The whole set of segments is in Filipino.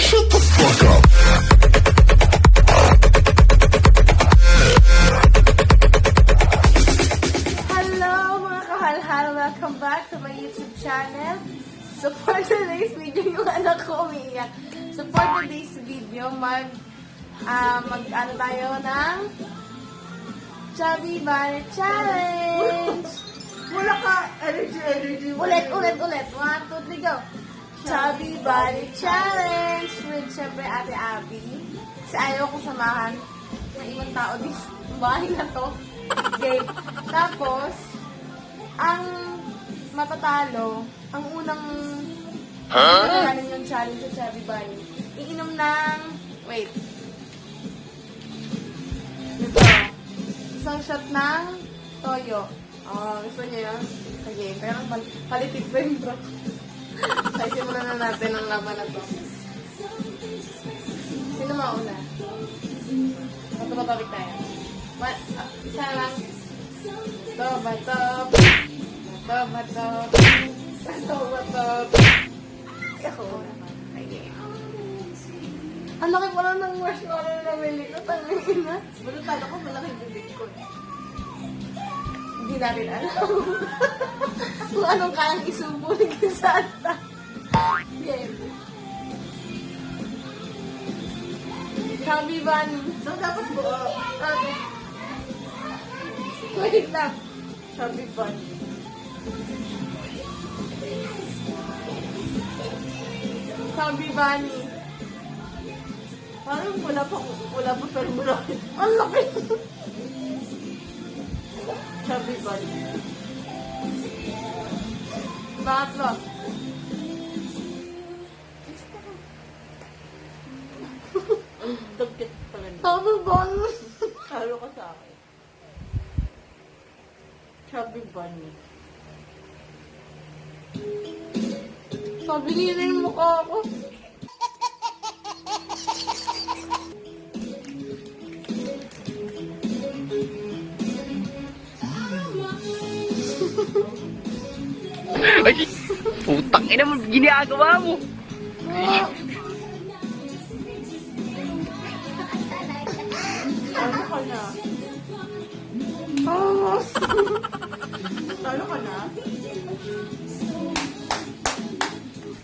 Shut the fuck up. Hello mga kahalhal! Welcome back to my YouTube channel. So for today's video, yung anak ko umiiyak. So for today's video, mag-ano tayo ng Chubby Bunny Challenge! Wala ka energy. Ulit. 1, 2, 3, go! Chubby Bunny Challenge! With syempre Ate Abby. Kasi ayaw ko samahan ng ibang tao dito sa bahay na to. Okay. Tapos, ang matatalo, ang unang natin yung challenge sa Chubby Bunny, iinom ng, wait, ito, isang shot ng toyo. Oh, gusto niyo yun? Sige, pero palitid pa yung bro. Ay, simulan na natin ang laban na to. Sino mauna? Matapatapik tayo. Isa lang. Bato. Ako. Sige. Ang laki pala ng marshmallow na nabili ko. Tangin na. Balutado ko, malaking bibig ko. Hindi natin alam. Kung anong kayang isubo ni Santa. Game. Chubby Bunny. So, dapat buo. Okay. Wait lang. Chubby Bunny. Chubby Bunny. Parang wala pa pero malaki. Ang laki. Chubby Bunny. Bakit? Ang dagkit pala niya. Chubby Bunny. Talo ka sa akin. Chubby Bunny. Sabi nila yung mukha ko. Ay, putang ina mo, ginagawa mo. Talo ka na. Oh. Talo ka na.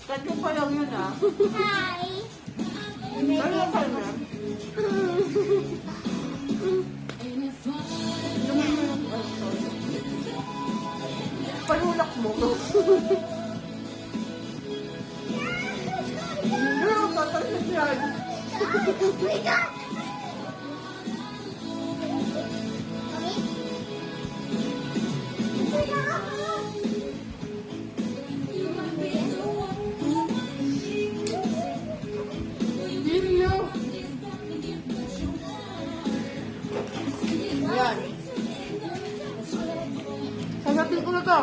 Talo pa lang yun ah. Talo ka na. Panulak mo. Pero tatalsik yan. Yan. Sasatin ko na to.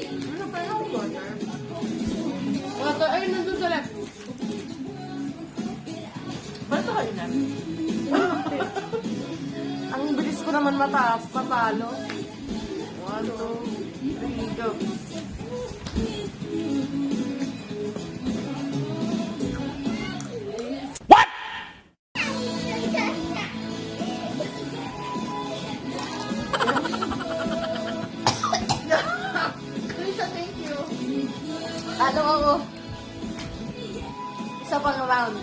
Ano pa yung water? Wala to. Ay, nandun sa left. Ba't ka na? Ang bilis ko naman matalo. 1, 2, 3, go. Lisa, thank you. Talo ako. Isa pang round.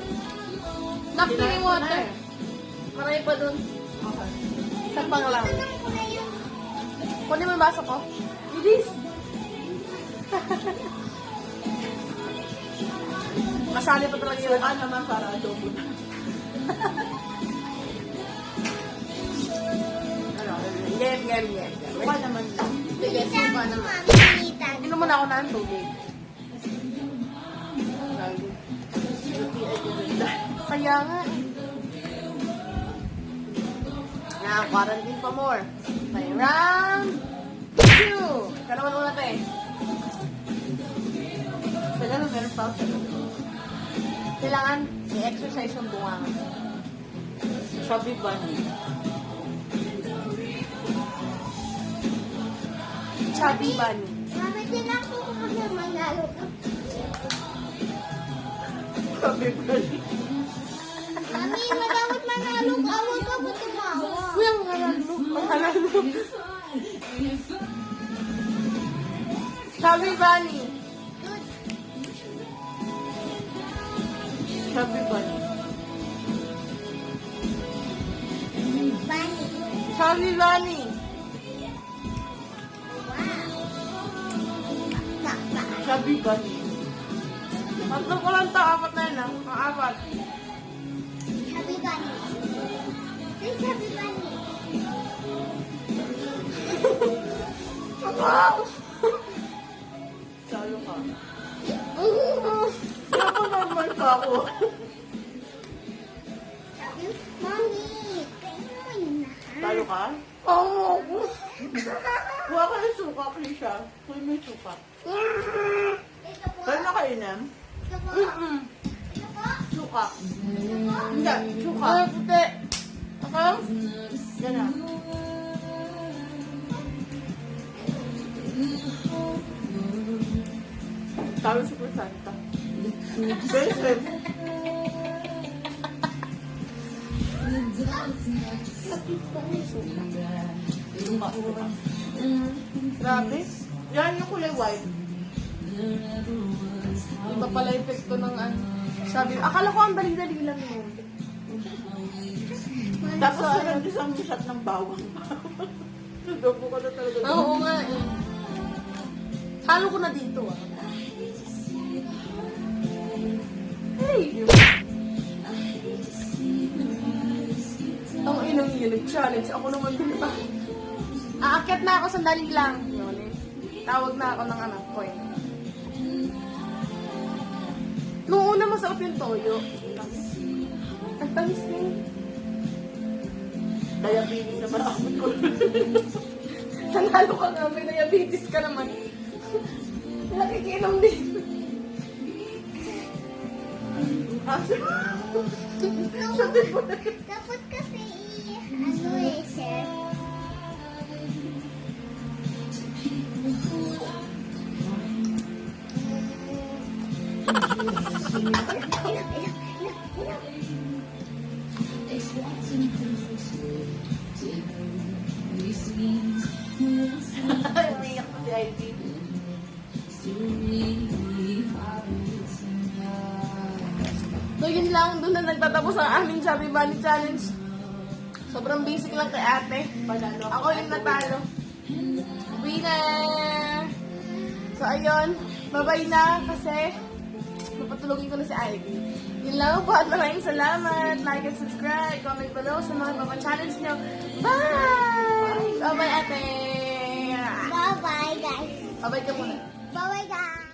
Nakita yung water. Marami pa dun. Okay. Isa pang round. Kunin mo yung baso ko. Bilis. Masali pa talaga yun. Suka naman para adobo na. Game. Suka naman lang. Sige, suka naman. Inom muna ako ng tubig. Kaya nga eh. Yan, quarantine pa more. Okay, round 2. Kalaman muna tayo eh. Kailangan meron pa ako. Kailangan i-exercise yung bunga. Chubby Bunny. Chubby Bunny. Mami, din ako kung manalo ka. Chubby bunny. Mami, dapat manalo ka. Huwag ako tumawa. Kuya, pangalan mo. Pangalan mo. Chubby Bunny. Chubby bunny. Bunny. Chubby Bunny. Chubby bunny. Tatlo ko lang to, apat na yun ah. Ang apat. Chubby bunny. Say chubby bunny. Salo ka. Ako naman pa ako. Mami, kainin mo yun na. Salo ka? Oo. Kuha ka ng suka, Krisha. Kuha mo yung suka. Ito po. Kaya nakainom? Ito po. Mm-mm. Ito po. Suka. Hindi, suka. Ay, puti. Ako? Yan na. Talo si Santa. Best. Suka. Grabe. Yan yung kulay white. Iba pala yung epekto ng ano. Sabi, akala ko ang dali-dali lang yun. Tapos sunod isang shot ng bawang. Sudobo ko na talaga. Oo nga eh. Halo ko na dito ah. Hey! Ang inang yun, challenge. Ako naman din ba? Aakyat na ako, sandali lang. Yun eh. Tawag na ako ng anak ko eh. Noong una masarap yung toyo. Ang tamis na yun. Diabetes na marami ko. Nanalo ka nga, may diabetes ka naman. Nakikinom din. Dapat kasi ano eh, chef. Umiyak ko si Ivy. So yun lang, doon na nagtatapos ang aming Chubby Bunny Challenge. Sobrang basic lang kay ate. Panalo Ako yung natalo. Winner! So ayun, bye-bye na kasi papatulogin ko na si Ivy. Yun lang po at maraming salamat. Like and subscribe, comment below sa mga challenge nyo. Bye! Bye-bye ate! Bye-bye, guys. Bye-bye ka muna. Bye-bye, guys.